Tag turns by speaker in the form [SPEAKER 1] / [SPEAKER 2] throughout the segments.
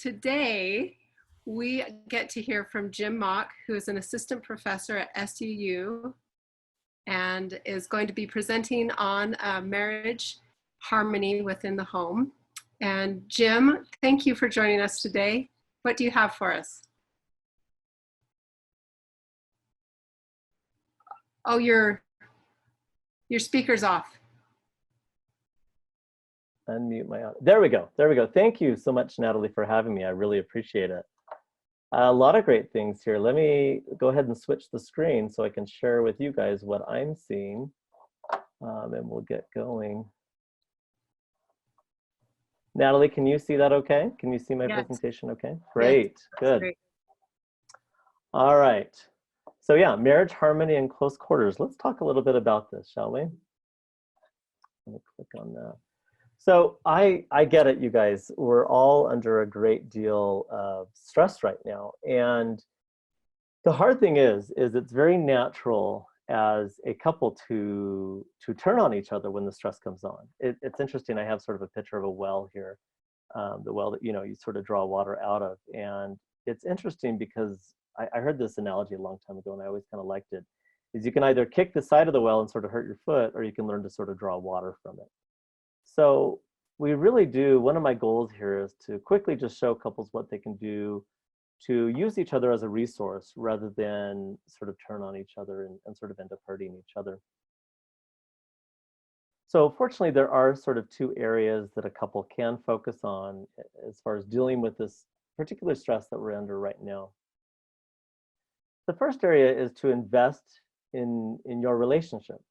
[SPEAKER 1] Today, we get to hear from Jim Mock, who is an assistant professor at SUU and is going to be presenting on marriage harmony within the home. And Jim, thank you for joining us today. What do you have for us? Oh, your speaker's off.
[SPEAKER 2] Unmute my audio. There we go. There we go. Thank you so much, Natalie, for having me. I really appreciate it. A lot of great things here. Let me go ahead and switch the screen so I can share with you guys what I'm seeing, and we'll get going. Natalie, can you see that okay? Can you see my presentation okay? Great.
[SPEAKER 1] Yes.
[SPEAKER 2] Good.
[SPEAKER 1] Great.
[SPEAKER 2] All right. So yeah, marriage harmony in close quarters. Let's talk a little bit about this, shall we? Let me click on that. So I get it, you guys. We're all under a great deal of stress right now. And the hard thing is it's very natural as a couple to turn on each other when the stress comes on. It's interesting. I have sort of a picture of a well here, the well that, you sort of draw water out of. And it's interesting because I heard this analogy a long time ago, and I always kind of liked it, is you can either kick the side of the well and sort of hurt your foot, or you can learn to sort of draw water from it. So we really do, one of my goals here is to quickly just show couples what they can do to use each other as a resource rather than sort of turn on each other and sort of end up hurting each other. So fortunately, there are sort of two areas that a couple can focus on as far as dealing with this particular stress that we're under right now. The first area is to invest in your relationship.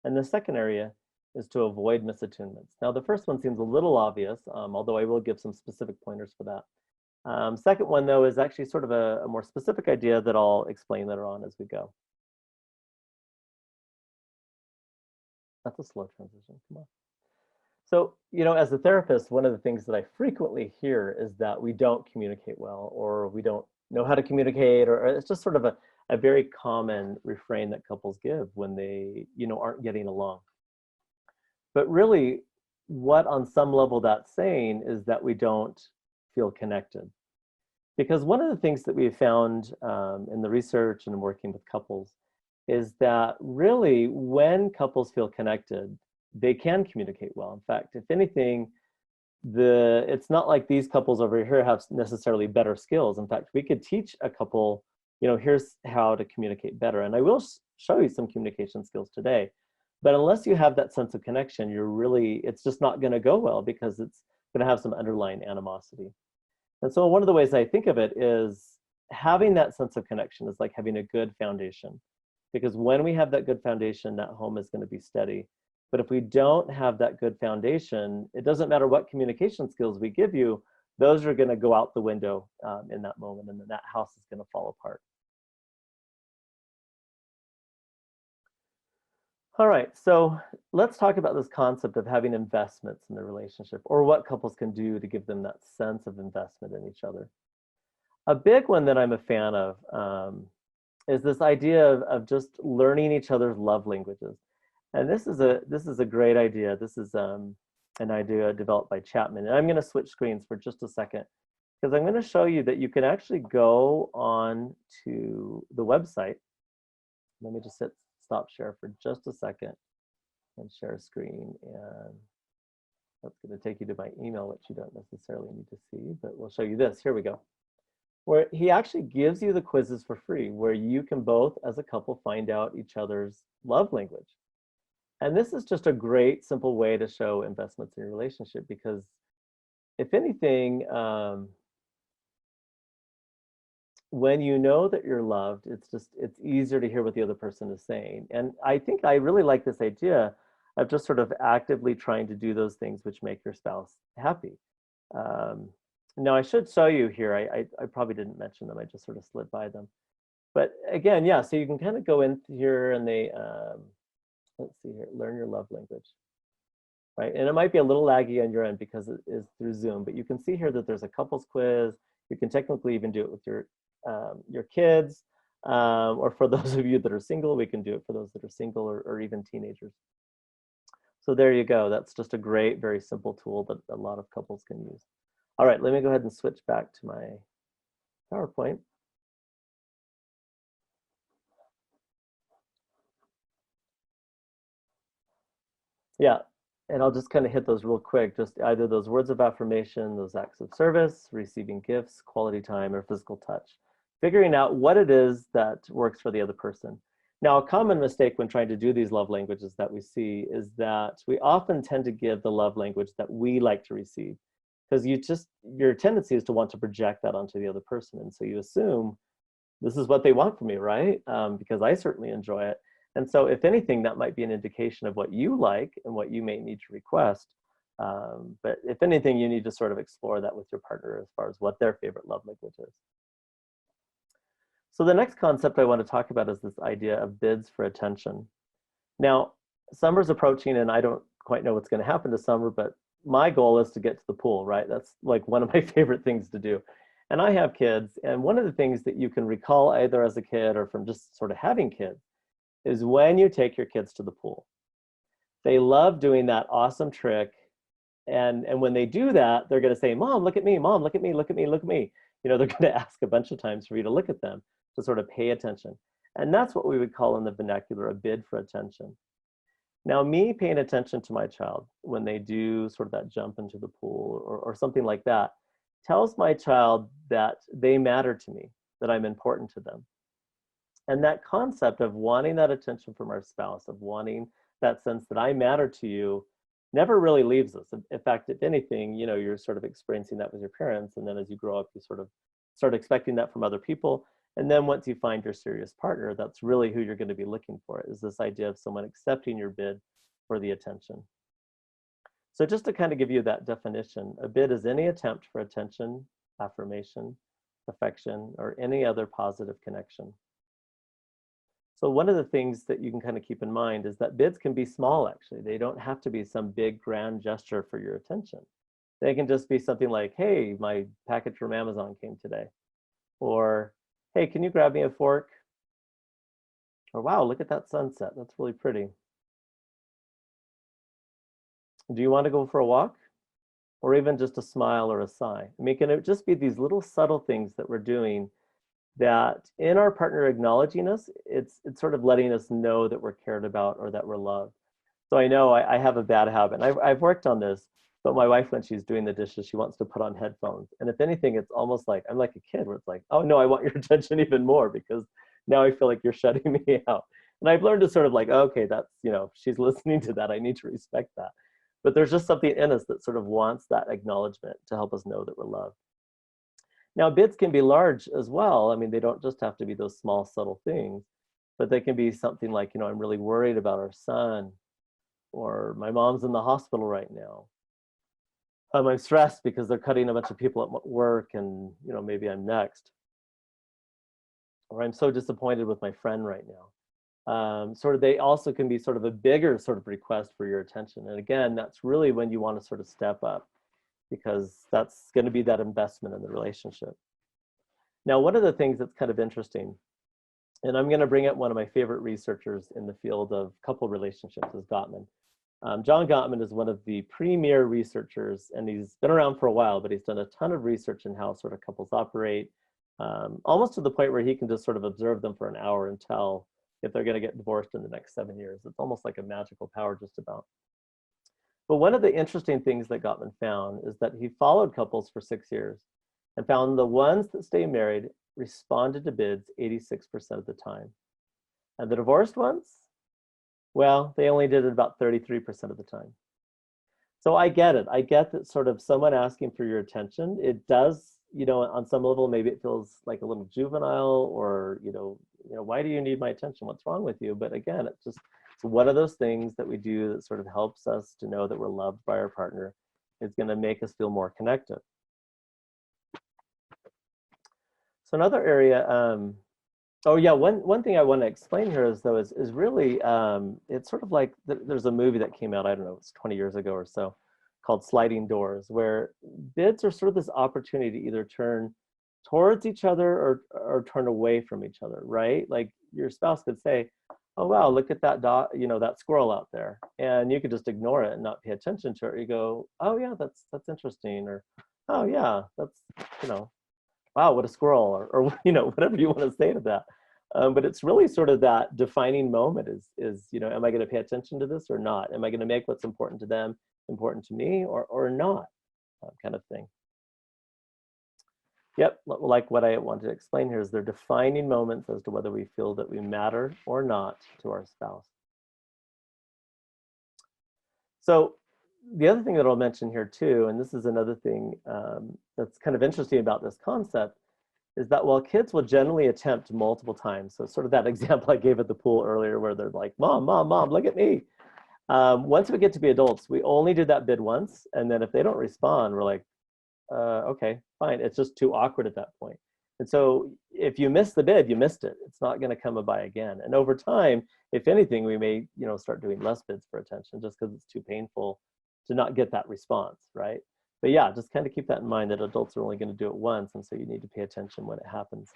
[SPEAKER 2] And the second area is to avoid misattunements. Now, the first one seems a little obvious, although I will give some specific pointers for that. Second one, though, is actually sort of a more specific idea that I'll explain later on as we go. That's a slow transition, come on. So, as a therapist, one of the things that I frequently hear is that we don't communicate well, or we don't know how to communicate, or it's just sort of a very common refrain that couples give when they, aren't getting along. But really, what on some level that's saying is that we don't feel connected. Because one of the things that we've found in the research and working with couples is that really when couples feel connected, they can communicate well. In fact, if anything, it's not like these couples over here have necessarily better skills. In fact, we could teach a couple, here's how to communicate better. And I will show you some communication skills today. But unless you have that sense of connection, it's just not going to go well because it's going to have some underlying animosity. And so one of the ways I think of it is having that sense of connection is like having a good foundation. Because when we have that good foundation, that home is going to be steady. But if we don't have that good foundation, it doesn't matter what communication skills we give you, those are going to go out the window in that moment, and then that house is going to fall apart. All right, so let's talk about this concept of having investments in the relationship, or what couples can do to give them that sense of investment in each other. A big one that I'm a fan of is this idea of just learning each other's love languages. And this is a great idea. This is an idea developed by Chapman. And I'm going to switch screens for just a second, because I'm going to show you that you can actually go on to the website. Let me just hit stop share for just a second and share a screen, and that's going to take you to my email, which you don't necessarily need to see, but we'll show you this. Here we go, where he actually gives you the quizzes for free, where you can both as a couple find out each other's love language. And this is just a great simple way to show investments in your relationship, because if anything, when you know that you're loved, it's easier to hear what the other person is saying. And I think I really like this idea of just sort of actively trying to do those things which make your spouse happy. Now I should show you here, I probably didn't mention them, I just sort of slid by them. But again, yeah, so you can kind of go in here and they, let's see here, learn your love language, right? And it might be a little laggy on your end because it is through Zoom, but you can see here that there's a couples quiz. You can technically even do it with your kids, or for those of you that are single, we can do it for those that are single or even teenagers. So there you go. That's just a great, very simple tool that a lot of couples can use. All right, let me go ahead and switch back to my PowerPoint. Yeah, and I'll just kind of hit those real quick, just either those words of affirmation, those acts of service, receiving gifts, quality time, or physical touch. Figuring out what it is that works for the other person. Now, a common mistake when trying to do these love languages that we see is that we often tend to give the love language that we like to receive, because your tendency is to want to project that onto the other person. And so you assume this is what they want from me, right? Because I certainly enjoy it. And so if anything, that might be an indication of what you like and what you may need to request. But if anything, you need to sort of explore that with your partner as far as what their favorite love language is. So the next concept I want to talk about is this idea of bids for attention. Now, summer's approaching and I don't quite know what's going to happen to summer, but my goal is to get to the pool, right? That's like one of my favorite things to do. And I have kids, and one of the things that you can recall either as a kid or from just sort of having kids is when you take your kids to the pool. They love doing that awesome trick. And when they do that, they're going to say, Mom, look at me, Mom, look at me, look at me, look at me. You know, they're going to ask a bunch of times for you to look at them, to sort of pay attention. And that's what we would call in the vernacular a bid for attention. Now, me paying attention to my child when they do sort of that jump into the pool or something like that tells my child that they matter to me, that I'm important to them. And that concept of wanting that attention from our spouse, of wanting that sense that I matter to you, never really leaves us. In fact, if anything, you know, you're sort of experiencing that with your parents. And then as you grow up, you sort of start expecting that from other people. And then once you find your serious partner, that's really who you're going to be looking for, is this idea of someone accepting your bid for the attention. So just to kind of give you that definition, a bid is any attempt for attention, affirmation, affection, or any other positive connection. So one of the things that you can kind of keep in mind is that bids can be small, actually. They don't have to be some big grand gesture for your attention. They can just be something like, hey, my package from Amazon came today. Or, hey, can you grab me a fork? Or, wow, look at that sunset. That's really pretty. Do you want to go for a walk? Or even just a smile or a sigh. I mean, can it just be these little subtle things that we're doing that in our partner acknowledging us, it's sort of letting us know that we're cared about or that we're loved. So I know I have a bad habit, and I've worked on this, but my wife, when she's doing the dishes, she wants to put on headphones. And if anything, it's almost like, I'm like a kid where it's like, oh no, I want your attention even more because now I feel like you're shutting me out. And I've learned to sort of like, okay, that's, you know, she's listening to that. I need to respect that. But there's just something in us that sort of wants that acknowledgement to help us know that we're loved. Now, bids can be large as well. I mean, they don't just have to be those small, subtle things, but they can be something like, you know, I'm really worried about our son, or my mom's in the hospital right now. I'm stressed because they're cutting a bunch of people at work and, you know, maybe I'm next. Or I'm so disappointed with my friend right now. Sort of, they also can be sort of a bigger sort of request for your attention. And again, that's really when you want to sort of step up, because that's going to be that investment in the relationship. Now, one of the things that's kind of interesting, and I'm going to bring up one of my favorite researchers in the field of couple relationships, is Gottman. John Gottman is one of the premier researchers, and he's been around for a while, but he's done a ton of research in how sort of couples operate, almost to the point where he can just sort of observe them for an hour and tell if they're going to get divorced in the next 7 years. It's almost like a magical power just about. But one of the interesting things that Gottman found is that he followed couples for 6 years and found the ones that stay married responded to bids 86% of the time. And the divorced ones, well, they only did it about 33% of the time. So I get it. I get that sort of someone asking for your attention, it does, you know, on some level, maybe it feels like a little juvenile or, you know, why do you need my attention? What's wrong with you? But again, it's one of those things that we do that sort of helps us to know that we're loved by our partner. It's going to make us feel more connected. So another area, oh yeah, one thing I want to explain here is really, it's sort of like, there's a movie that came out, I don't know, it's 20 years ago or so, called Sliding Doors, where bids are sort of this opportunity to either turn towards each other or turn away from each other, right? Like your spouse could say, oh wow, look at that dot, you know, that squirrel out there, and you could just ignore it and not pay attention to it. You go, oh yeah, that's interesting, or oh yeah, that's, you know, wow, what a squirrel, or you know, whatever you want to say to that. But it's really sort of that defining moment is, you know, am I going to pay attention to this or not? Am I going to make what's important to them important to me or not? Kind of thing. Yep, like what I wanted to explain here is they're defining moments as to whether we feel that we matter or not to our spouse. So the other thing that I'll mention here too, and this is another thing that's kind of interesting about this concept, is that while kids will generally attempt multiple times, so sort of that example I gave at the pool earlier where they're like, Mom, Mom, Mom, look at me. Once we get to be adults, we only do that bid once. And then if they don't respond, we're like, okay, fine. It's just too awkward at that point. And so if you miss the bid, you missed it. It's not going to come by again. And over time, if anything, we may, you know, start doing less bids for attention just because it's too painful to not get that response, right? But yeah, just kind of keep that in mind that adults are only going to do it once, and so you need to pay attention when it happens.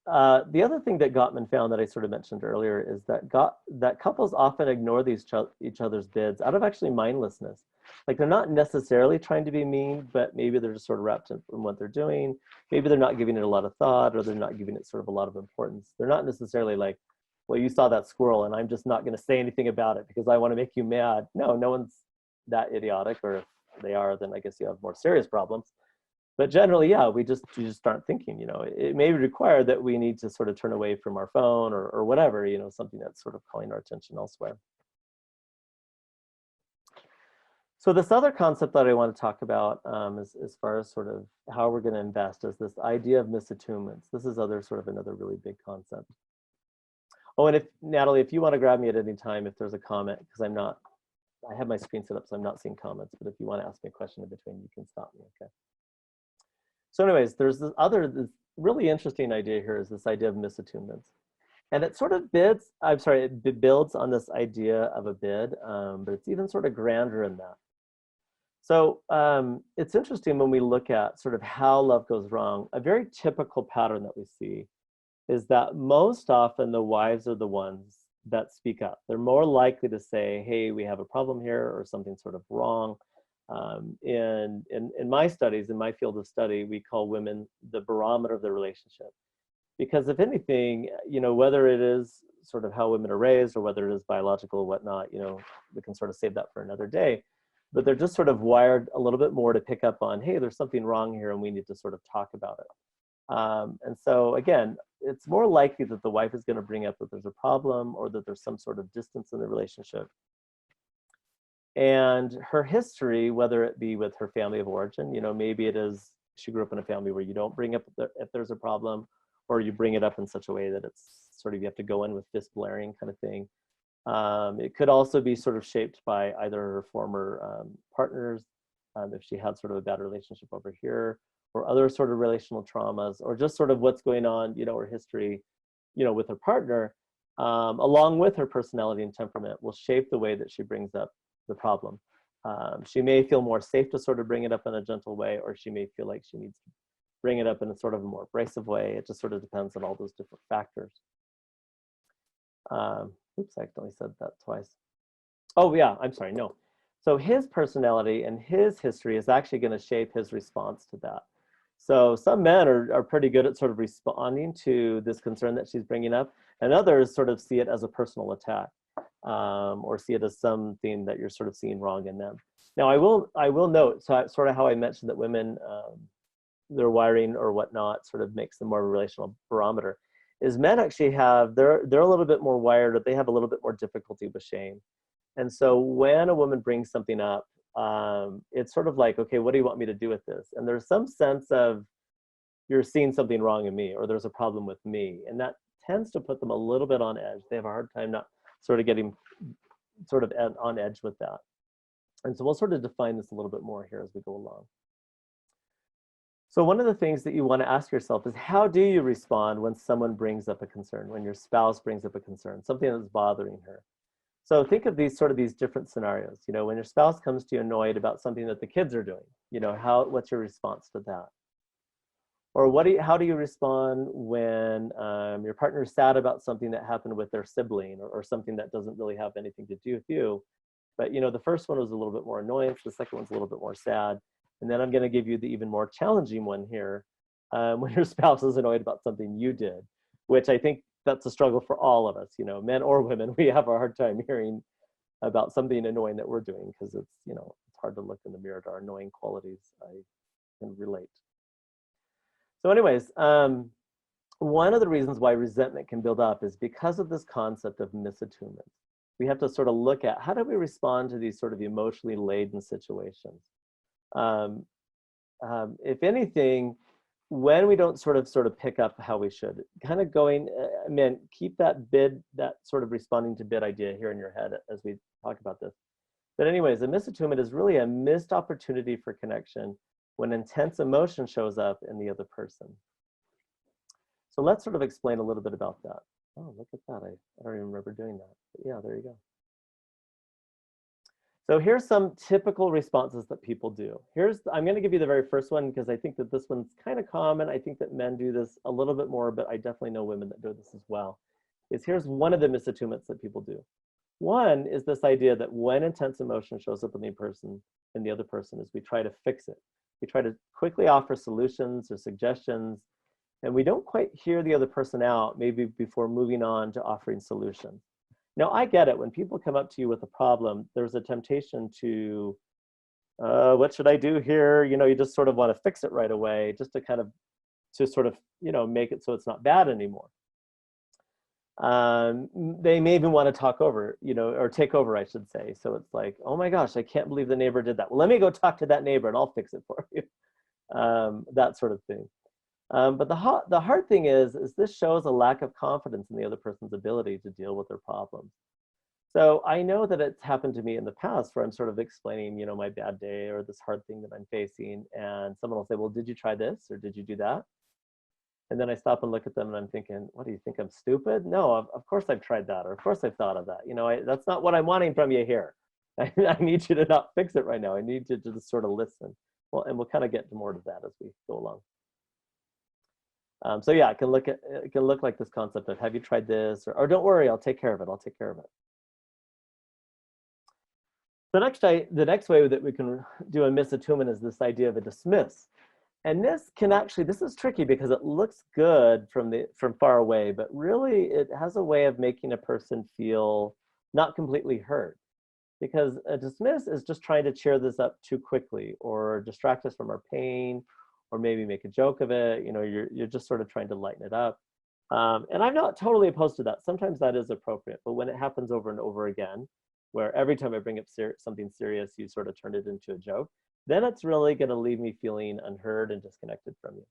[SPEAKER 2] The other thing that Gottman found that I sort of mentioned earlier is that couples often ignore each other's bids out of actually mindlessness. Like they're not necessarily trying to be mean, but maybe they're just sort of wrapped in what they're doing. Maybe they're not giving it a lot of thought, or they're not giving it sort of a lot of importance. They're not necessarily like, well, you saw that squirrel and I'm just not going to say anything about it because I want to make you mad. No, no one's that idiotic, or if they are, then I guess you have more serious problems. But generally, yeah, you just aren't thinking, you know, it may require that we need to sort of turn away from our phone or whatever, you know, something that's sort of calling our attention elsewhere. So this other concept that I want to talk about as far as sort of how we're going to invest is this idea of misattunements. This is another really big concept. Oh, and if Natalie, if you want to grab me at any time, if there's a comment, because I have my screen set up, so I'm not seeing comments, but if you want to ask me a question in between, you can stop me, okay? So anyways, there's this really interesting idea here is this idea of misattunements. And it sort of builds on this idea of a bid, but it's even sort of grander in that. So it's interesting when we look at sort of how love goes wrong. A very typical pattern that we see is that most often the wives are the ones that speak up. They're more likely to say, hey, we have a problem here, or something's sort of wrong. In my studies, in my field of study, we call women the barometer of the relationship. Because if anything, you know, whether it is sort of how women are raised or whether it is biological or whatnot, you know, we can sort of save that for another day. But they're just sort of wired a little bit more to pick up on, hey, there's something wrong here and we need to sort of talk about it. And so again, it's more likely that the wife is going to bring up that there's a problem or that there's some sort of distance in the relationship. And her history, whether it be with her family of origin, you know, maybe it is she grew up in a family where you don't bring up if there's a problem, or you bring it up in such a way that it's sort of you have to go in with fist blaring kind of thing. It could also be sort of shaped by either her former partners, if she had sort of a bad relationship over here, or other sort of relational traumas, or just sort of what's going on, you know, her history, you know, with her partner, along with her personality and temperament will shape the way that she brings up the problem. She may feel more safe to sort of bring it up in a gentle way, or she may feel like she needs to bring it up in a sort of a more abrasive way. It just sort of depends on all those different factors. Oops, I accidentally said that twice. Oh yeah, I'm sorry, no. So his personality and his history is actually going to shape his response to that. So some men are pretty good at sort of responding to this concern that she's bringing up, and others sort of see it as a personal attack. Or see it as something that you're sort of seeing wrong in them. Now, I will note, so sort of how I mentioned that women, their wiring or whatnot sort of makes them more of a relational barometer, is men actually they're a little bit more wired, or they have a little bit more difficulty with shame. And so when a woman brings something up, it's sort of like, okay, what do you want me to do with this? And there's some sense of, you're seeing something wrong in me, or there's a problem with me. And that tends to put them a little bit on edge. They have a hard time not sort of getting sort of on edge with that. And so we'll sort of define this a little bit more here as we go along. So one of the things that you want to ask yourself is, how do you respond when someone brings up a concern, when your spouse brings up a concern, something that's bothering her? So think of these different scenarios. You know, when your spouse comes to you annoyed about something that the kids are doing, you know, what's your response to that? Or how do you respond when your partner is sad about something that happened with their sibling, or something that doesn't really have anything to do with you, But the first one was a little bit more annoyance. The second one's a little bit more sad. And then I'm going to give you the even more challenging one here, when your spouse is annoyed about something you did, which I think that's a struggle for all of us, men or women. We have a hard time hearing about something annoying that we're doing because it's hard to look in the mirror at our annoying qualities. I can relate. So anyways, one of the reasons why resentment can build up is because of this concept of misattunement. We have to sort of look at how do we respond to these sort of emotionally laden situations. If anything, when we don't sort of pick up how we should, kind of going, keep that bid, that sort of responding to bid idea here in your head as we talk about this. But anyways, a misattunement is really a missed opportunity for connection when intense emotion shows up in the other person. So let's sort of explain a little bit about that. Oh, look at that. I don't even remember doing that. But yeah, there you go. So here's some typical responses that people do. I'm going to give you the very first one because I think that this one's kind of common. I think that men do this a little bit more, but I definitely know women that do this as well. Here's one of the misattunements that people do. One is this idea that when intense emotion shows up in the other person, is we try to fix it. We try to quickly offer solutions or suggestions, and we don't quite hear the other person out, maybe before moving on to offering solutions. Now, I get it. When people come up to you with a problem, there's a temptation to, what should I do here? You just sort of want to fix it right away, just to make it so it's not bad anymore. They may even want to talk over, or take over, I should say. So it's like, oh my gosh, I can't believe the neighbor did that. Well, let me go talk to that neighbor and I'll fix it for you. That sort of thing. But the hard thing is this shows a lack of confidence in the other person's ability to deal with their problems. So I know that it's happened to me in the past where I'm sort of explaining, my bad day or this hard thing that I'm facing. And someone will say, well, did you try this or did you do that? And then I stop and look at them and I'm thinking, what do you think, I'm stupid? No, of course I've tried that. Or of course I've thought of that. That's not what I'm wanting from you here. I need you to not fix it right now. I need you to just sort of listen. Well, and we'll kind of get to more of that as we go along. So yeah, it can look like this concept of, have you tried this? Or don't worry, I'll take care of it. I'll take care of it. The next way that we can do a misattunement is this idea of a dismiss. And this is tricky because it looks good from far away, but really it has a way of making a person feel not completely heard. Because a dismiss is just trying to cheer this up too quickly or distract us from our pain, or maybe make a joke of it. You're just sort of trying to lighten it up. And I'm not totally opposed to that. Sometimes that is appropriate, but when it happens over and over again, where every time I bring up something serious, you sort of turn it into a joke, then it's really going to leave me feeling unheard and disconnected from you.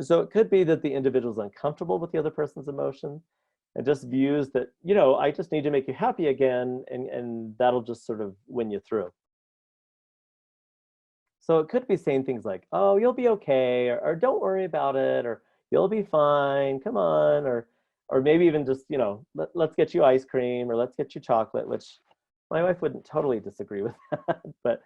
[SPEAKER 2] So it could be that the individual is uncomfortable with the other person's emotion and just views that, I just need to make you happy again, and that'll just sort of win you through. So it could be saying things like, oh, you'll be okay, or don't worry about it, or you'll be fine, come on, or maybe even just, let's get you ice cream, or let's get you chocolate, which my wife wouldn't totally disagree with that. But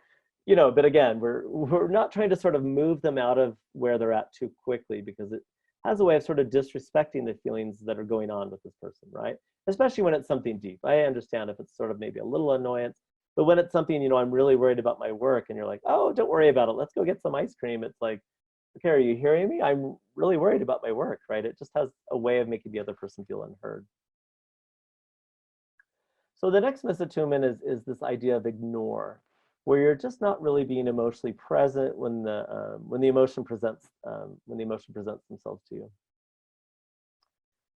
[SPEAKER 2] again, we're not trying to sort of move them out of where they're at too quickly, because it has a way of sort of disrespecting the feelings that are going on with this person, right? Especially when it's something deep. I understand if it's sort of maybe a little annoyance, but when it's something, I'm really worried about my work, and you're like, oh, don't worry about it, let's go get some ice cream. It's like, okay, are you hearing me? I'm really worried about my work, right? It just has a way of making the other person feel unheard. So the next misattunement is this idea of ignore, where you're just not really being emotionally present when the emotion presents themselves to you.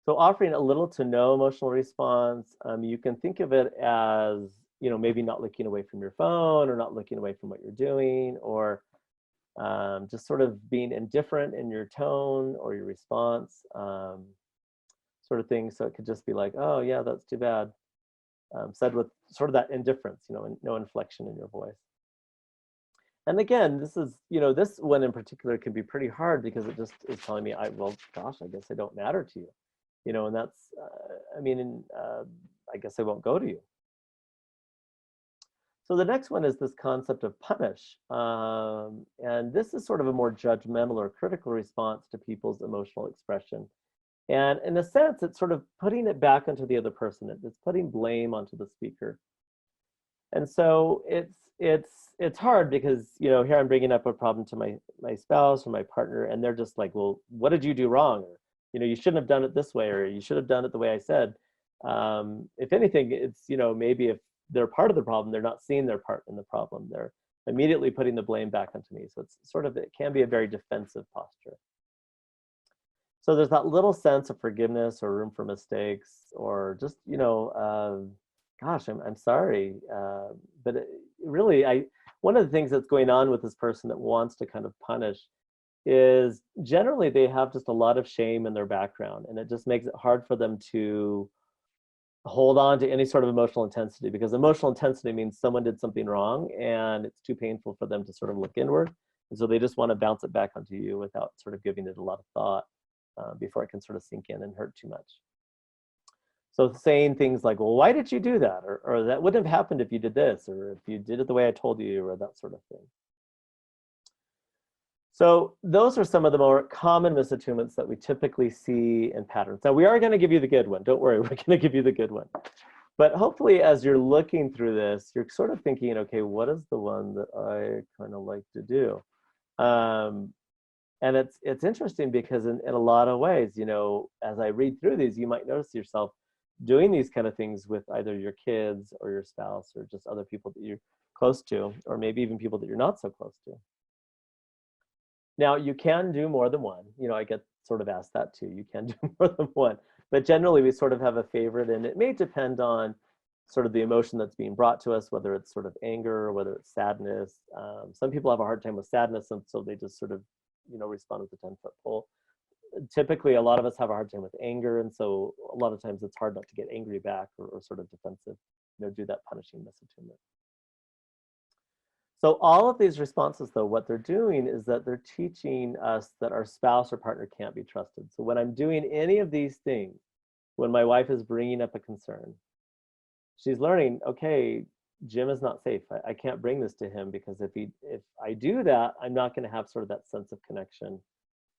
[SPEAKER 2] So offering a little to no emotional response, you can think of it as, maybe not looking away from your phone, or not looking away from what you're doing, or just sort of being indifferent in your tone or your response, sort of thing. So it could just be like, oh yeah, that's too bad, said with sort of that indifference, no inflection in your voice. And again, this this one in particular can be pretty hard because it just is telling me, well, gosh, I guess I don't matter to you, and that's, I guess I won't go to you. So the next one is this concept of punish. And this is sort of a more judgmental or critical response to people's emotional expression. And in a sense, it's sort of putting it back onto the other person. It's putting blame onto the speaker. And so it's hard because, you know, here I'm bringing up a problem to my spouse or my partner, and they're just like, well, what did you do wrong? Or, you know, you shouldn't have done it this way, or you should have done it the way I said. If anything, it's, you know, maybe if they're part of the problem, they're not seeing their part in the problem. They're immediately putting the blame back onto me. So it's sort of, it can be a very defensive posture. So there's that little sense of forgiveness or room for mistakes, or just, you know, gosh, I'm sorry. But really, one of the things that's going on with this person that wants to kind of punish is generally they have just a lot of shame in their background, and it just makes it hard for them to hold on to any sort of emotional intensity, because emotional intensity means someone did something wrong and it's too painful for them to sort of look inward. And so they just want to bounce it back onto you without sort of giving it a lot of thought before it can sort of sink in and hurt too much. So saying things like, well, why did you do that? Or that wouldn't have happened if you did this, or if you did it the way I told you, or that sort of thing. So those are some of the more common misattunements that we typically see in patterns. Now, we are going to give you the good one. Don't worry, we're going to give you the good one. But hopefully, as you're looking through this, you're sort of thinking, okay, what is the one that I kind of like to do? And it's interesting because in a lot of ways, you know, as I read through these, you might notice yourself doing these kind of things with either your kids or your spouse or just other people that you're close to, or maybe even people that you're not so close to. Now, you can do more than one. You know, I get sort of asked that too. You can do more than one. But generally, we sort of have a favorite, and it may depend on sort of the emotion that's being brought to us, whether it's sort of anger or whether it's sadness. Some people have a hard time with sadness, and so they just sort of, you know, respond with a 10-foot pole. Typically, a lot of us have a hard time with anger, and so a lot of times it's hard not to get angry back or sort of defensive, you know, do that punishing misattunement. So all of these responses, though, what they're doing is that they're teaching us that our spouse or partner can't be trusted. So when I'm doing any of these things, when my wife is bringing up a concern, she's learning, okay, Jim is not safe. I can't bring this to him, because if I do that, I'm not going to have sort of that sense of connection,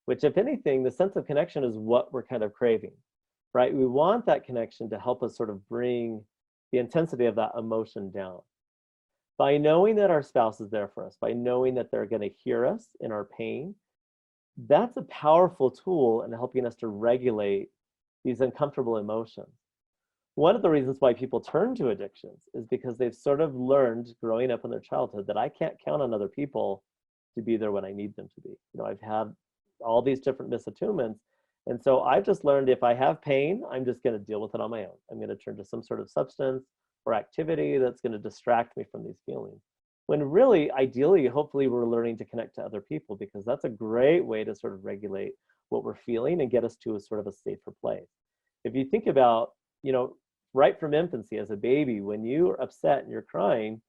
[SPEAKER 2] which, if anything, the sense of connection is what we're kind of craving, right? We want that connection to help us sort of bring the intensity of that emotion down. By knowing that our spouse is there for us, by knowing that they're going to hear us in our pain, that's a powerful tool in helping us to regulate these uncomfortable emotions. One of the reasons why people turn to addictions is because they've sort of learned growing up in their childhood that I can't count on other people to be there when I need them to be. You know, I've had all these different misattunements, and so I've just learned if I have pain, I'm just going to deal with it on my own. I'm going to turn to some sort of substance or activity that's going to distract me from these feelings. When really, ideally, hopefully, we're learning to connect to other people, because that's a great way to sort of regulate what we're feeling and get us to a sort of a safer place. If you think about, you know, right from infancy as a baby, when you're upset and you're crying,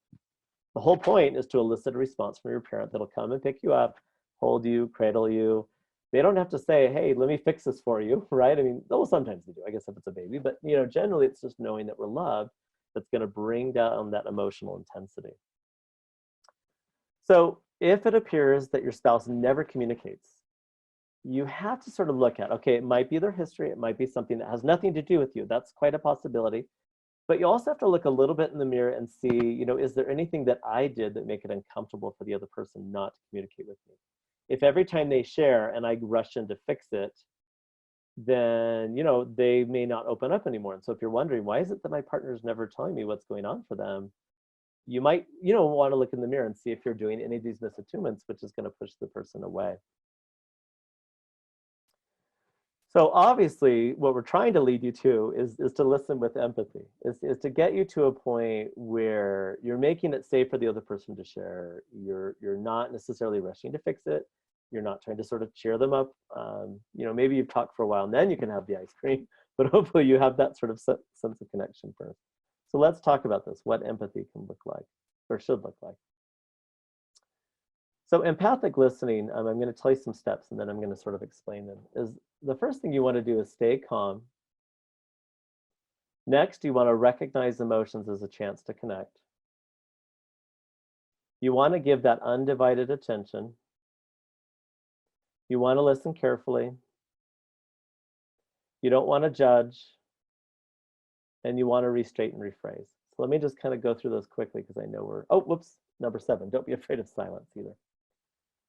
[SPEAKER 2] the whole point is to elicit a response from your parent that'll come and pick you up, hold you, cradle you. They don't have to say, hey, let me fix this for you, right? I mean, though sometimes they do, I guess, if it's a baby, but, you know, generally it's just knowing that we're loved that's going to bring down that emotional intensity. So if it appears that your spouse never communicates, you have to sort of look at, okay, it might be their history, it might be something that has nothing to do with you. That's quite a possibility. But you also have to look a little bit in the mirror and see, you know, is there anything that I did that make it uncomfortable for the other person not to communicate with me? If every time they share and I rush in to fix it, then, you know, they may not open up anymore. And so if you're wondering, why is it that my partner's never telling me what's going on for them? You might, you know, want to look in the mirror and see if you're doing any of these misattunements, which is going to push the person away. So obviously, what we're trying to lead you to is to listen with empathy, is to get you to a point where you're making it safe for the other person to share. You're not necessarily rushing to fix it. You're not trying to sort of cheer them up. You know, maybe you've talked for a while and then you can have the ice cream, but hopefully you have that sort of sense of connection first. So let's talk about this, what empathy can look like or should look like. So empathic listening, I'm going to tell you some steps and then I'm going to sort of explain them. Is the first thing you want to do is stay calm. Next, you want to recognize emotions as a chance to connect. You want to give that undivided attention. You want to listen carefully. You don't want to judge. And you want to restate and rephrase. So let me just kind of go through those quickly because I know we're, oh, whoops, number 7, don't be afraid of silence either.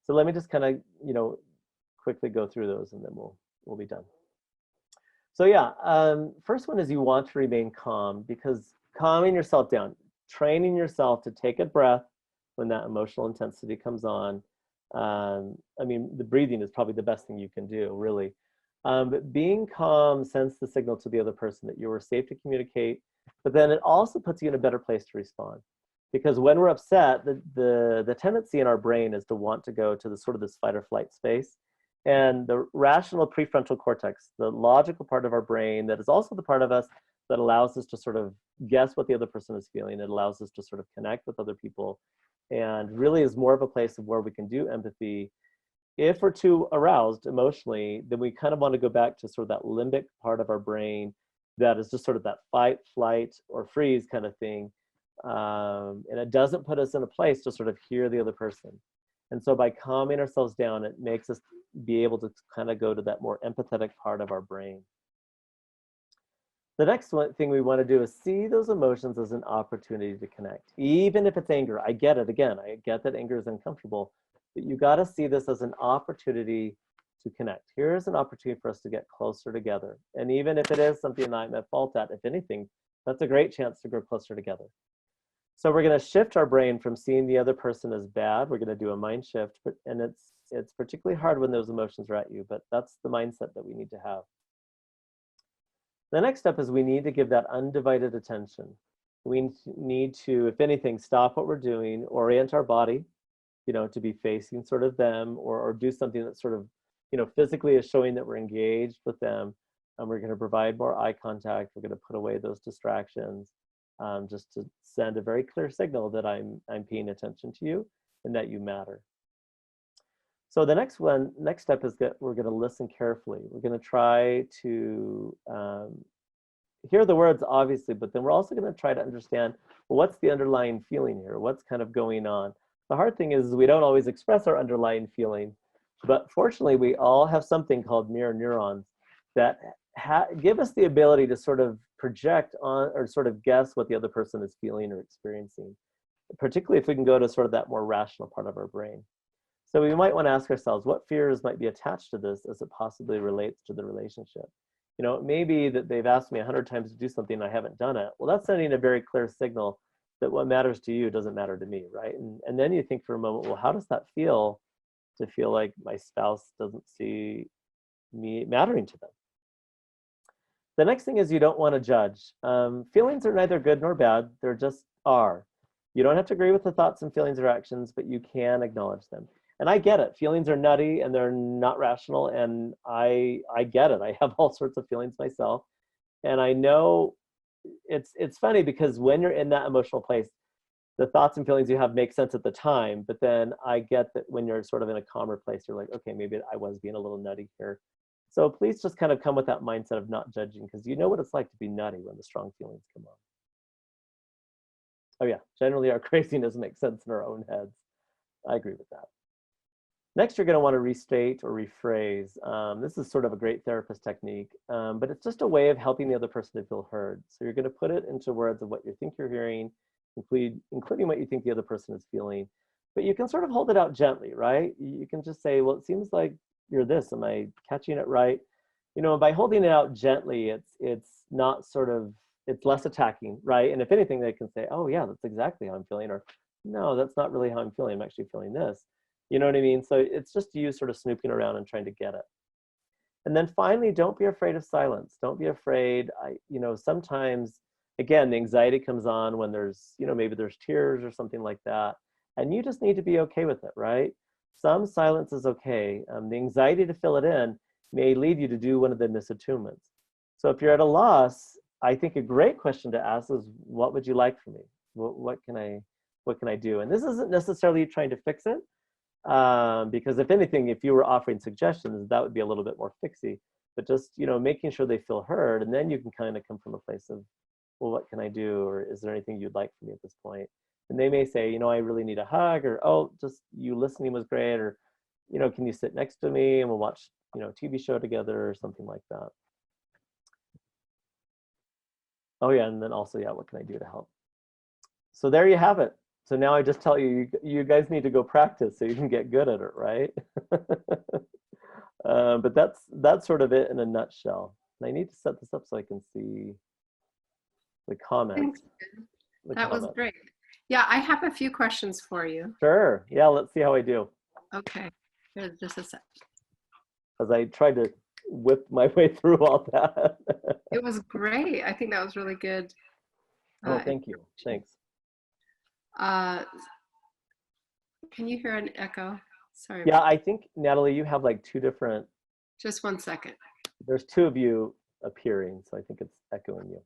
[SPEAKER 2] So let me just kind of, quickly go through those and then we'll be done. So yeah, first one is you want to remain calm, because calming yourself down, training yourself to take a breath when that emotional intensity comes on. I mean, the breathing is probably the best thing you can do, really. But being calm sends the signal to the other person that you are safe to communicate, but then it also puts you in a better place to respond. Because when we're upset, the tendency in our brain is to want to go to the sort of this fight or flight space. And the rational prefrontal cortex, the logical part of our brain that is also the part of us that allows us to sort of guess what the other person is feeling. It allows us to sort of connect with other people, and really is more of a place of where we can do empathy. If we're too aroused emotionally, then we kind of want to go back to sort of that limbic part of our brain that is just sort of that fight, flight, or freeze kind of thing. And it doesn't put us in a place to sort of hear the other person. And so by calming ourselves down, it makes us be able to kind of go to that more empathetic part of our brain. The next thing we want to do is see those emotions as an opportunity to connect. Even if it's anger, I get it. Again, I get that anger is uncomfortable, but you got to see this as an opportunity to connect. Here's an opportunity for us to get closer together. And even if it is something I'm at fault at, if anything, that's a great chance to grow closer together. So we're going to shift our brain from seeing the other person as bad. We're going to do a mind shift, and it's particularly hard when those emotions are at you, but that's the mindset that we need to have. The next step is we need to give that undivided attention. We need to, if anything, stop what we're doing, orient our body, to be facing sort of them, or do something that sort of, physically is showing that we're engaged with them. And we're going to provide more eye contact. We're going to put away those distractions, just to send a very clear signal that I'm paying attention to you and that you matter. So the next step is that we're going to listen carefully. We're going to try to hear the words, obviously, but then we're also going to try to understand, well, what's the underlying feeling here? What's kind of going on? The hard thing is we don't always express our underlying feeling, but fortunately, we all have something called mirror neurons that give us the ability to sort of project on or sort of guess what the other person is feeling or experiencing, particularly if we can go to sort of that more rational part of our brain. So we might want to ask ourselves, what fears might be attached to this as it possibly relates to the relationship? It may be that they've asked me 100 times to do something and I haven't done it. Well, that's sending a very clear signal that what matters to you doesn't matter to me, right? And then you think for a moment, well, how does that feel to feel like my spouse doesn't see me mattering to them? The next thing is you don't want to judge. Feelings are neither good nor bad. They're just are. You don't have to agree with the thoughts and feelings or actions, but you can acknowledge them. And I get it. Feelings are nutty and they're not rational. And I get it. I have all sorts of feelings myself. And I know it's funny because when you're in that emotional place, the thoughts and feelings you have make sense at the time. But then I get that when you're sort of in a calmer place, you're like, okay, maybe I was being a little nutty here. So please just kind of come with that mindset of not judging, because you know what it's like to be nutty when the strong feelings come on. Oh yeah, generally our craziness makes sense in our own heads. I agree with that. Next, you're going to want to restate or rephrase. This is sort of a great therapist technique, but it's just a way of helping the other person to feel heard. So you're going to put it into words of what you think you're hearing, including what you think the other person is feeling. But you can sort of hold it out gently, right? You can just say, well, it seems like you're this. Am I catching it right? By holding it out gently, it's not sort of, it's less attacking, right? And if anything, they can say, oh yeah, that's exactly how I'm feeling, or no, that's not really how I'm feeling. I'm actually feeling this. You know what I mean? So it's just you sort of snooping around and trying to get it. And then finally, don't be afraid of silence. Don't be afraid. Sometimes, again, the anxiety comes on when there's, maybe there's tears or something like that. And you just need to be okay with it, right? Some silence is okay. The anxiety to fill it in may lead you to do one of the misattunements. So if you're at a loss, I think a great question to ask is, what would you like from me? What can I do? And this isn't necessarily trying to fix it. Because if anything, if you were offering suggestions, that would be a little bit more fixy, but just, making sure they feel heard. And then you can kind of come from a place of, well, what can I do? Or is there anything you'd like from me at this point? And they may say, I really need a hug, or, oh, just you listening was great. Or, can you sit next to me and we'll watch, a TV show together or something like that. Oh yeah. And then also, yeah, what can I do to help? So there you have it. So now I just tell you, you guys need to go practice so you can get good at it, right? But that's sort of it in a nutshell. And I need to set this up so I can see the comments.
[SPEAKER 1] Thanks. That was great. Yeah, I have a few questions for you.
[SPEAKER 2] Sure. Yeah, let's see how I do.
[SPEAKER 1] Okay, here's just a sec.
[SPEAKER 2] As I tried to whip my way through all that.
[SPEAKER 1] It was great. I think that was really good.
[SPEAKER 2] Oh, thank you. Thanks.
[SPEAKER 1] Can you hear an echo? Sorry.
[SPEAKER 2] Yeah, I think, Natalie, you have like two different.
[SPEAKER 1] Just 1 second.
[SPEAKER 2] There's two of you appearing, so I think it's echoing you.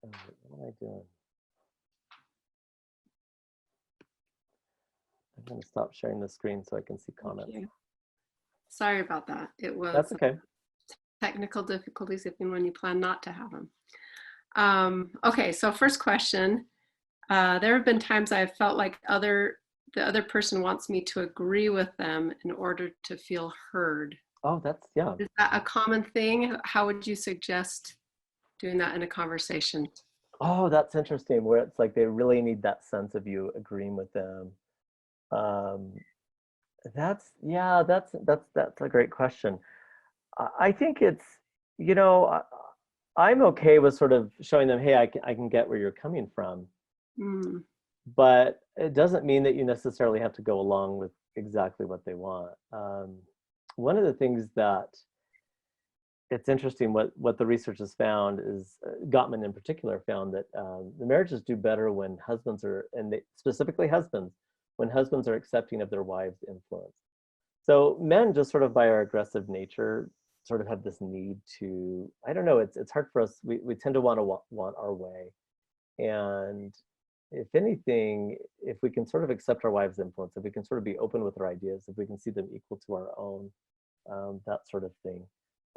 [SPEAKER 2] Oh, what am I doing? I'm going to stop sharing the screen so I can see comments.
[SPEAKER 1] Sorry about that. It was
[SPEAKER 2] That's okay.
[SPEAKER 1] Technical difficulties even when you plan not to have them. Okay, so first question. There have been times I've felt like the other person wants me to agree with them in order to feel heard.
[SPEAKER 2] Oh, yeah.
[SPEAKER 1] Is that a common thing? How would you suggest doing that in a conversation?
[SPEAKER 2] Oh, that's interesting, where it's like they really need that sense of you agreeing with them. That's a great question. I think it's, I'm okay with sort of showing them, hey, I can get where you're coming from. But it doesn't mean that you necessarily have to go along with exactly what they want. One of the things that it's interesting, what the research has found is, Gottman in particular found that the marriages do better when husbands are, and specifically husbands, when husbands are accepting of their wives' influence. So men, just sort of by our aggressive nature, sort of have this need to, I don't know, it's hard for us, we tend to want our way. And if anything, if we can sort of accept our wives' influence, if we can sort of be open with our ideas, if we can see them equal to our own, that sort of thing,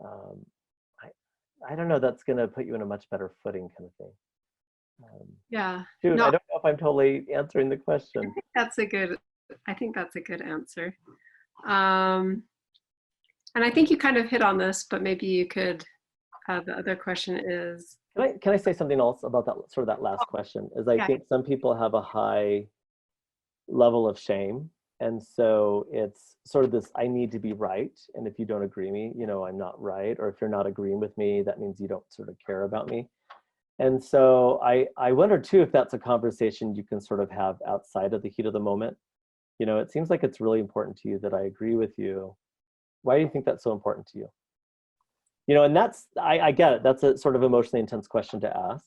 [SPEAKER 2] I don't know, that's going to put you in a much better footing, kind of thing.
[SPEAKER 1] Yeah.
[SPEAKER 2] Dude, I don't know if I'm totally answering the question.
[SPEAKER 1] I think that's a good answer. And I think you kind of hit on this, but maybe you could, the other question is.
[SPEAKER 2] Can I say something else about that, sort of that last question? Is I think some people have a high level of shame. And so it's sort of this, I need to be right. And if you don't agree me, I'm not right. Or if you're not agreeing with me, that means you don't sort of care about me. And so I wonder too, if that's a conversation you can sort of have outside of the heat of the moment. It seems like it's really important to you that I agree with you. Why do you think that's so important to you? And that's, I get it. That's a sort of emotionally intense question to ask.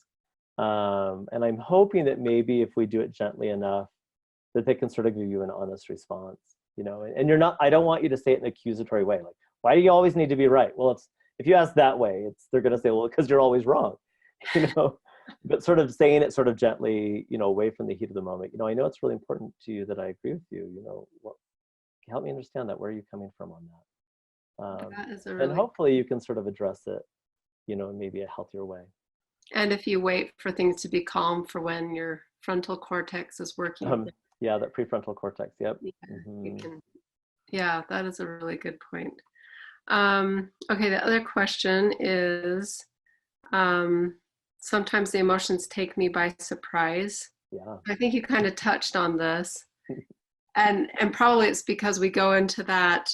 [SPEAKER 2] And I'm hoping that maybe if we do it gently enough, that they can sort of give you an honest response, and you're not, I don't want you to say it in an accusatory way. Like, why do you always need to be right? Well, if you ask that way, they're going to say, well, because you're always wrong, but sort of saying it sort of gently, away from the heat of the moment. I know it's really important to you that I agree with you, help me understand that. Where are you coming from on that?
[SPEAKER 1] That is
[SPEAKER 2] and hopefully you can sort of address it, in maybe a healthier way.
[SPEAKER 1] And if you wait for things to be calm for when your frontal cortex is working.
[SPEAKER 2] Yeah, that prefrontal cortex. Yep.
[SPEAKER 1] Yeah, that is a really good point. Okay, the other question is, sometimes the emotions take me by surprise.
[SPEAKER 2] Yeah.
[SPEAKER 1] I think you kind of touched on this. And probably it's because we go into that,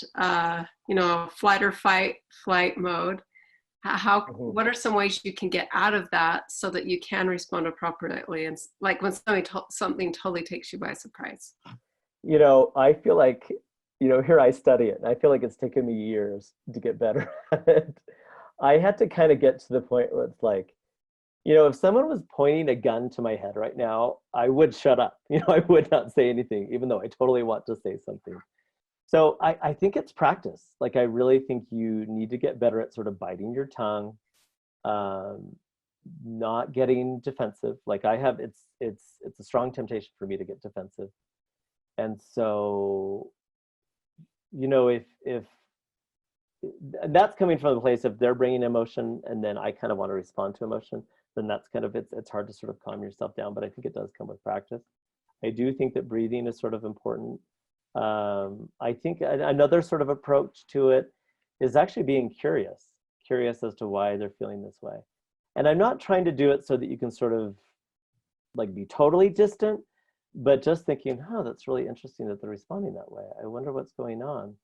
[SPEAKER 1] flight or flight mode. What are some ways you can get out of that so that you can respond appropriately? And like when something totally takes you by surprise.
[SPEAKER 2] I feel like, here I study it, and I feel like it's taken me years to get better at it. I had to kind of get to the point where it's like, if someone was pointing a gun to my head right now, I would shut up. I would not say anything, even though I totally want to say something. So I think it's practice. Like, I really think you need to get better at sort of biting your tongue, not getting defensive. Like I have, it's a strong temptation for me to get defensive. And so, if that's coming from the place of they're bringing emotion and then I kind of want to respond to emotion, then that's kind of, it's hard to sort of calm yourself down, but I think it does come with practice. I do think that breathing is sort of important. I think another sort of approach to it is actually being curious curious as to why they're feeling this way. And I'm not trying to do it so that you can sort of like be totally distant, but just thinking, oh, that's really interesting that they're responding that way. I wonder what's going on.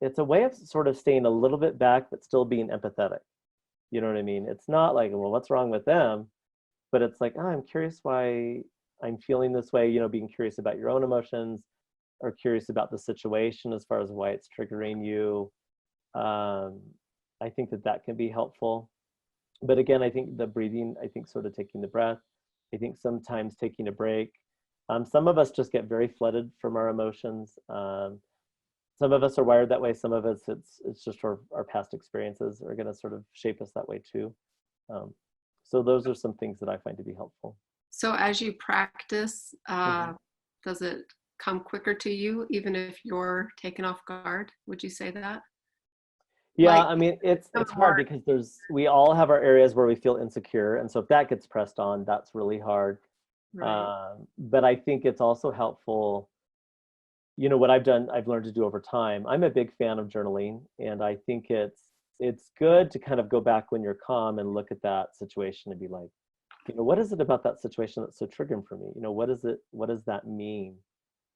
[SPEAKER 2] It's a way of sort of staying a little bit back, but still being empathetic. You know what I mean? It's not like, well, what's wrong with them? But it's like, oh, I'm curious why I'm feeling this way, you know, being curious about your own emotions or curious about the situation as far as why it's triggering you. I think that that can be helpful. But again, I think the breathing, I think sort of taking the breath, I think sometimes taking a break. Some of us just get very flooded from our emotions. Some of us are wired that way. Some of us, it's just our past experiences are going to sort of shape us that way too. So those are some things that I find to be helpful.
[SPEAKER 1] So as you practice,
[SPEAKER 2] Mhm.
[SPEAKER 1] does it come quicker to you, even if you're taken off guard? Would you say that?
[SPEAKER 2] Yeah,
[SPEAKER 1] Like
[SPEAKER 2] I mean, it's hard
[SPEAKER 1] more,
[SPEAKER 2] because we all have our areas where we feel insecure, and so if that gets pressed on, that's really hard.
[SPEAKER 1] right?
[SPEAKER 2] But I think it's also helpful. You know what I've done, I've learned to do over time. I'm a big fan of journaling, and I think it's good to kind of go back when you're calm and look at that situation and be like, you know, what is it about that situation that's so triggering for me? You know, what does that mean?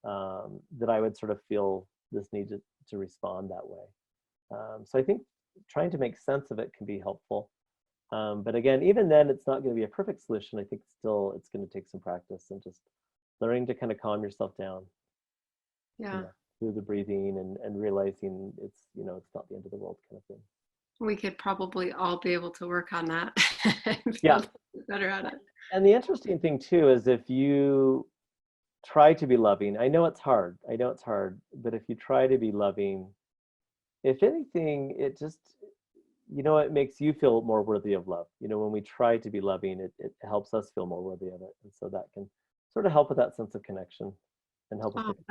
[SPEAKER 2] That I would sort of feel this need to respond that way. So I think trying to make sense of it can be helpful. But again, even then, it's not going to be a perfect solution. I think still it's going to take some practice and just learning to kind of calm yourself down, you
[SPEAKER 1] Yeah.
[SPEAKER 2] know, through the breathing and realizing it's, you know, it's not the end of the world kind of thing.
[SPEAKER 1] We could probably all be able to work on that and
[SPEAKER 2] Yeah.
[SPEAKER 1] feel better at it.
[SPEAKER 2] And the interesting thing too is if you try to be loving, I know it's hard. I know it's hard, but if you try to be loving, if anything, it just, you know, it makes you feel more worthy of love. You know, when we try to be loving, it helps us feel more worthy of it. And so that can sort of help with that sense of connection and help us
[SPEAKER 1] Oh,
[SPEAKER 2] to calm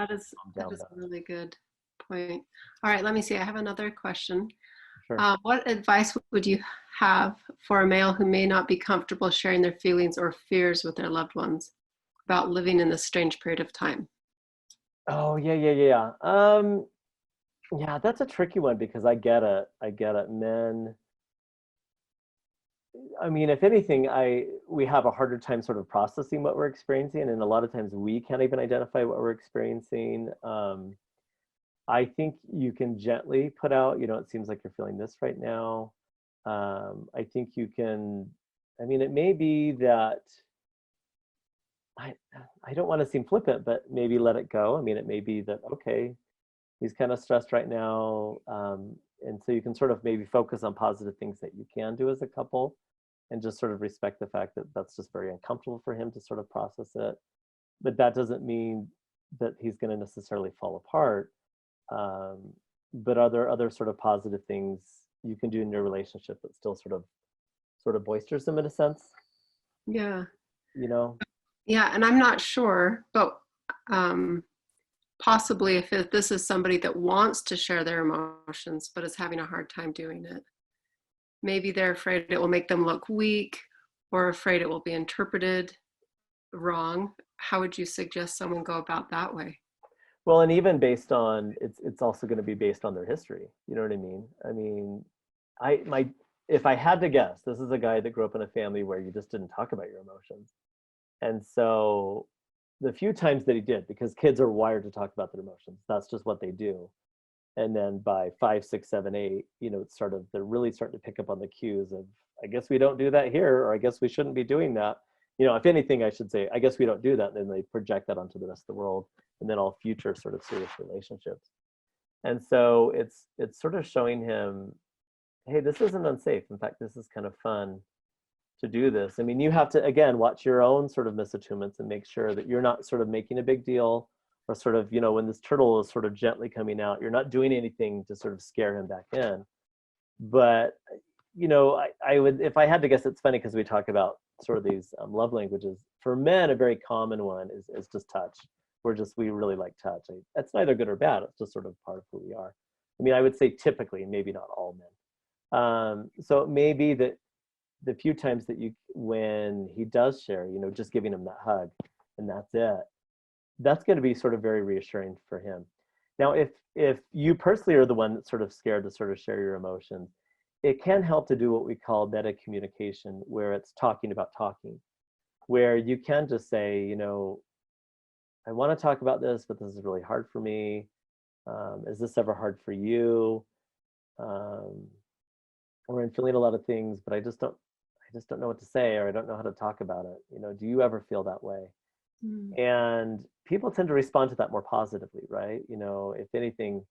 [SPEAKER 1] that
[SPEAKER 2] down
[SPEAKER 1] is
[SPEAKER 2] that.
[SPEAKER 1] a really good point. All right, let me see. I have another question.
[SPEAKER 2] Sure.
[SPEAKER 1] What advice would you have for a male who may not be comfortable sharing their feelings or fears with their loved ones about living in this strange period of time?
[SPEAKER 2] Oh, yeah, yeah, yeah. Yeah, that's a tricky one because I get it. I get it. Men, I mean, if anything, we have a harder time sort of processing what we're experiencing, and a lot of times we can't even identify what we're experiencing. I think you can gently put out, you know, it seems like you're feeling this right now. I think you can, I mean, it may be that I, I don't want to seem flippant, but maybe let it go. I mean, it may be that, okay, he's kind of stressed right now. And so you can sort of maybe focus on positive things that you can do as a couple and just sort of respect the fact that that's just very uncomfortable for him to sort of process it. But that doesn't mean that he's going to necessarily fall apart. Um, but are there other sort of positive things you can do in your relationship that still sort of boisters them in a sense,
[SPEAKER 1] Yeah.
[SPEAKER 2] you know?
[SPEAKER 1] Yeah, and I'm not sure, but um, possibly if this is somebody that wants to share their emotions but is having a hard time doing it, maybe they're afraid it will make them look weak or afraid it will be interpreted wrong. How would you suggest someone go about that way?
[SPEAKER 2] Well, and even based on it's also going to be based on their history. You know what I mean? I mean, I my if I had to guess, this is a guy that grew up in a family where you just didn't talk about your emotions. And so the few times that he did, because kids are wired to talk about their emotions, that's just what they do. And then by 5, 6, 7, 8, you know, it's sort of they're really starting to pick up on the cues of, I guess we don't do that here, or I guess we shouldn't be doing that. You know, if anything, I should say, I guess we don't do that. And then they project that onto the rest of the world, and then all future sort of serious relationships. And so it's sort of showing him, hey, this isn't unsafe. In fact, this is kind of fun to do this. I mean, you have to, again, watch your own sort of misattunements and make sure that you're not sort of making a big deal or sort of, you know, when this turtle is sort of gently coming out, you're not doing anything to sort of scare him back in. But, you know, I would, if I had to guess, it's funny because we talk about sort of these love languages. For men, a very common one is just touch. We really like touch. That's neither good or bad. It's just sort of part of who we are. I mean, I would say typically, maybe not all men. So it may be that the few times that when he does share, you know, just giving him that hug and that's it, that's going to be sort of very reassuring for him. Now, if you personally are the one that's sort of scared to sort of share your emotions, it can help to do what we call meta communication, where it's talking about talking, where you can just say, you know, I want to talk about this, but this is really hard for me. Is this ever hard for you? Or I'm feeling a lot of things, but I just don't know what to say, or I don't know how to talk about it. You know, do you ever feel that way?
[SPEAKER 1] Mm.
[SPEAKER 2] And people tend to respond to that more positively, right? You know, if anything,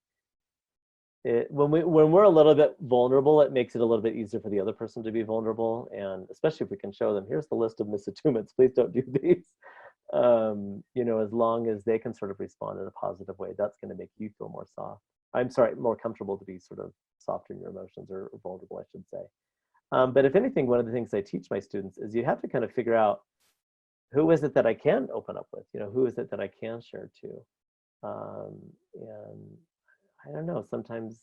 [SPEAKER 2] when we're a little bit vulnerable, it makes it a little bit easier for the other person to be vulnerable, and especially if we can show them, here's the list of misattunements, please don't do these. You know, as long as they can sort of respond in a positive way, that's going to make you feel more soft. I'm sorry, more comfortable to be sort of softer in your emotions, or vulnerable, I should say. But if anything, one of the things I teach my students is you have to kind of figure out, who is it that I can open up with? You know, who is it that I can share to? And I don't know, sometimes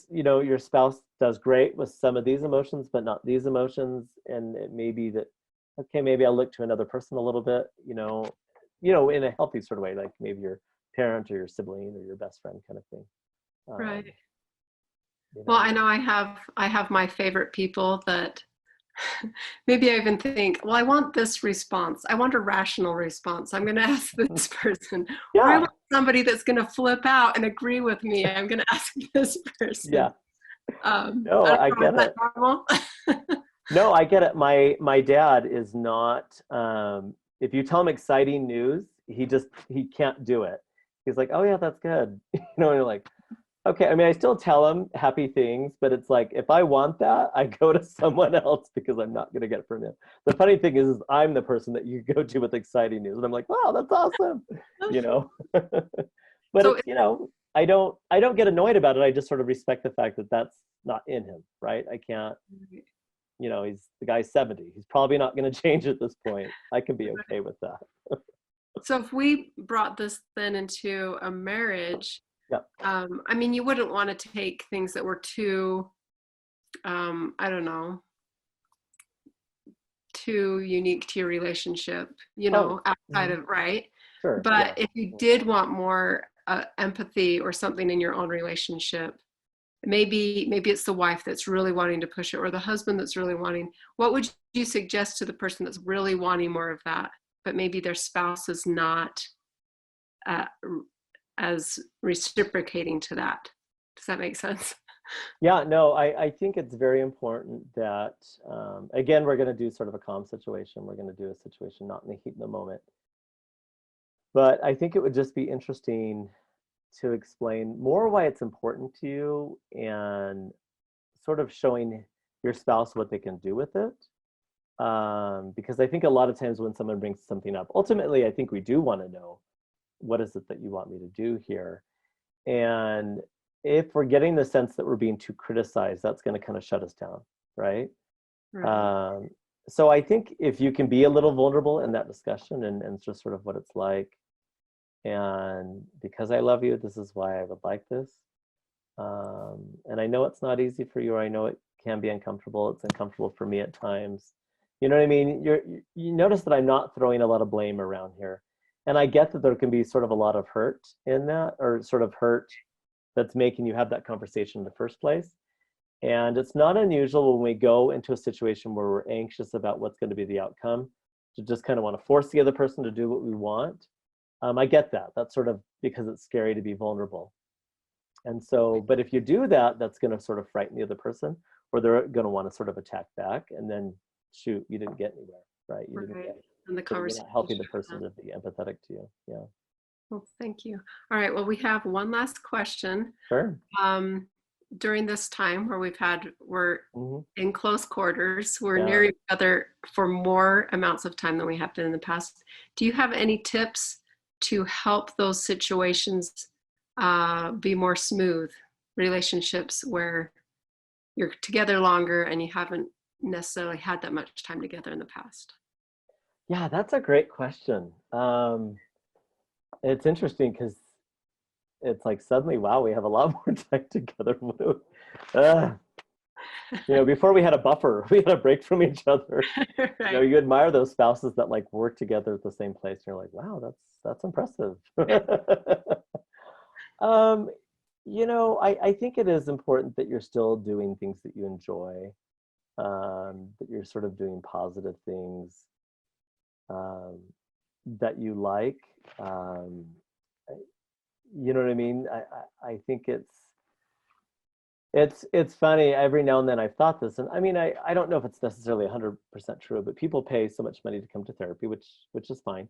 [SPEAKER 2] your spouse does great with some of these emotions, but not these emotions. And it may be that, okay, maybe I'll look to another person a little bit, in a healthy sort of way, like maybe your parent or your sibling or your best friend kind of thing.
[SPEAKER 1] Right.
[SPEAKER 2] You know.
[SPEAKER 1] Well, I know I have my favorite people that maybe I even think, well, I want this response. I want a rational response. I'm going to ask this person.
[SPEAKER 2] Yeah.
[SPEAKER 1] Or I want somebody that's going to flip out and agree with me. I'm going to ask this person.
[SPEAKER 2] Yeah. No, I get it.
[SPEAKER 1] Normal?
[SPEAKER 2] No, I get it. My dad is not, if you tell him exciting news, he can't do it. He's like, oh yeah, that's good. And you're like, okay. I mean, I still tell him happy things, but it's like, if I want that, I go to someone else because I'm not going to get it from him. The funny thing is I'm the person that you go to with exciting news. And I'm like, wow, that's awesome. But
[SPEAKER 1] So
[SPEAKER 2] it's, I don't get annoyed about it. I just sort of respect the fact that that's not in him, right? I can't, he's the guy's 70. He's probably not going to change at this point. I can be okay with that.
[SPEAKER 1] So if we brought this then into a marriage,
[SPEAKER 2] Yeah.
[SPEAKER 1] I mean, you wouldn't want to take things that were too, I don't know, too unique to your relationship, outside of, right?
[SPEAKER 2] Sure.
[SPEAKER 1] But
[SPEAKER 2] Yeah.
[SPEAKER 1] if you did want more empathy or something in your own relationship, maybe it's the wife that's really wanting to push it, or the husband that's really wanting. What would you suggest to the person that's really wanting more of that, but maybe their spouse is not as reciprocating to that? Does that make sense?
[SPEAKER 2] Yeah, no, I think it's very important that, again, we're going to do sort of a calm situation. We're going to do a situation not in the heat of the moment. But I think it would just be interesting to explain more why it's important to you, and sort of showing your spouse what they can do with it. Because I think a lot of times when someone brings something up, ultimately, I think we do want to know, what is it that you want me to do here? And if we're getting the sense that we're being too criticized, that's going to kind of shut us down, right?
[SPEAKER 1] Right.
[SPEAKER 2] So I think if you can be a little vulnerable in that discussion, and just sort of what it's like, and because I love you, this is why I would like this. And I know it's not easy for you, or I know it can be uncomfortable. It's uncomfortable for me at times. You know what I mean? You notice that I'm not throwing a lot of blame around here. And I get that there can be sort of a lot of hurt in that, or sort of hurt that's making you have that conversation in the first place. And it's not unusual when we go into a situation where we're anxious about what's going to be the outcome, to just kind of want to force the other person to do what we want. I get that. That's sort of because it's scary to be vulnerable. And so, but if you do that, that's going to sort of frighten the other person, or they're going to want to sort of attack back, and then shoot, you didn't get anywhere, right? You didn't get,
[SPEAKER 1] And the conversation.
[SPEAKER 2] you're not helping the person to be empathetic to you. Yeah.
[SPEAKER 1] Well, thank you. All right. Well, we have one last question.
[SPEAKER 2] Sure.
[SPEAKER 1] During this time where we're
[SPEAKER 2] Mm-hmm.
[SPEAKER 1] in close quarters, we're near each other for more amounts of time than we have been in the past. Do you have any tips to help those situations be more smooth, relationships where you're together longer and you haven't necessarily had that much time together in the past?
[SPEAKER 2] Yeah, that's a great question. It's interesting because it's like suddenly, wow, we have a lot more time together. Before we had a buffer, we had a break from each other.
[SPEAKER 1] Right.
[SPEAKER 2] You admire those spouses that like work together at the same place. And you're like, wow, that's impressive. I think it is important that you're still doing things that you enjoy, that you're sort of doing positive things um, that you like. Um, I- you know what I mean? I think it's funny. Every now and then I've thought this, and I mean, I don't know if it's necessarily 100% true, but people pay so much money to come to therapy, which is fine.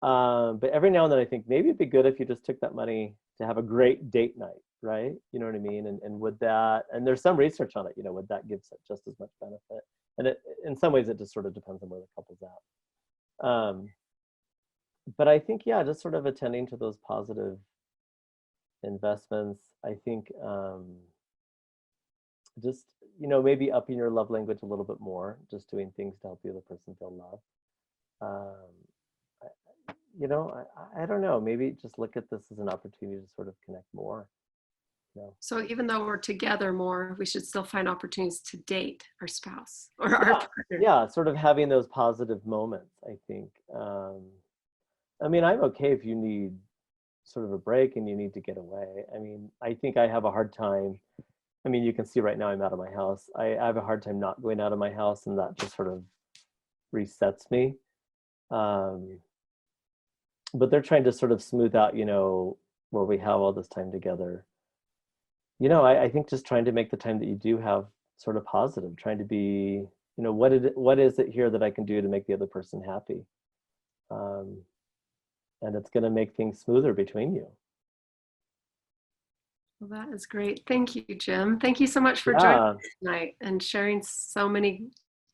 [SPEAKER 2] But every now and then I think maybe it'd be good if you just took that money to have a great date night, right? You know what I mean? And would that, and there's some research on it, would that give just as much benefit? And in some ways, it just sort of depends on where the couple's at. But I think, yeah, just sort of attending to those positive investments. I think just, maybe upping your love language a little bit more, just doing things to help the other person feel loved. Um, I don't know, maybe just look at this as an opportunity to sort of connect more.
[SPEAKER 1] So even though we're together more, we should still find opportunities to date our spouse or our
[SPEAKER 2] Yeah,
[SPEAKER 1] partner.
[SPEAKER 2] yeah, sort of having those positive moments, I think. I mean, I'm okay if you need sort of a break and you need to get away. I mean, I think I have a hard time. I mean, you can see right now I'm out of my house. I have a hard time not going out of my house, and that just sort of resets me. Um, but they're trying to sort of smooth out, where we have all this time together. I think just trying to make the time that you do have sort of positive, trying to be, what is it here that I can do to make the other person happy? Um, and it's going to make things smoother between you.
[SPEAKER 1] Well, that is great. Thank you, Jim. Thank you so much for joining
[SPEAKER 2] Yeah.
[SPEAKER 1] us tonight and sharing so many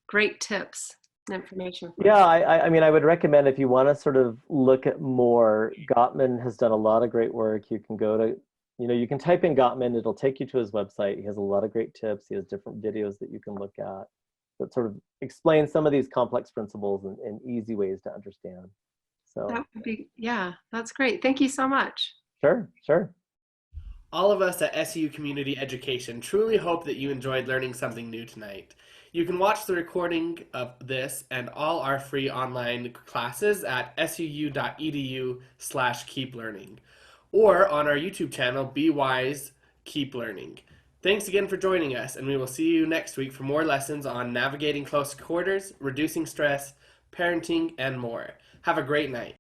[SPEAKER 1] great tips and information for
[SPEAKER 2] Yeah,
[SPEAKER 1] us.
[SPEAKER 2] I mean, I would recommend if you want to sort of look at more, Gottman has done a lot of great work. You can go to, you can type in Gottman, it'll take you to his website. He has a lot of great tips. He has different videos that you can look at that sort of explain some of these complex principles in easy ways to understand. So,
[SPEAKER 1] That would be, yeah, that's great. Thank you so much.
[SPEAKER 2] sure, sure.
[SPEAKER 3] All of us at SU Community Education truly hope that you enjoyed learning something new tonight. You can watch the recording of this and all our free online classes at suu.edu/keeplearning or on our YouTube channel, Be Wise, Keep Learning. Thanks again for joining us, and we will see you next week for more lessons on navigating close quarters, reducing stress, parenting, and more. Have a great night.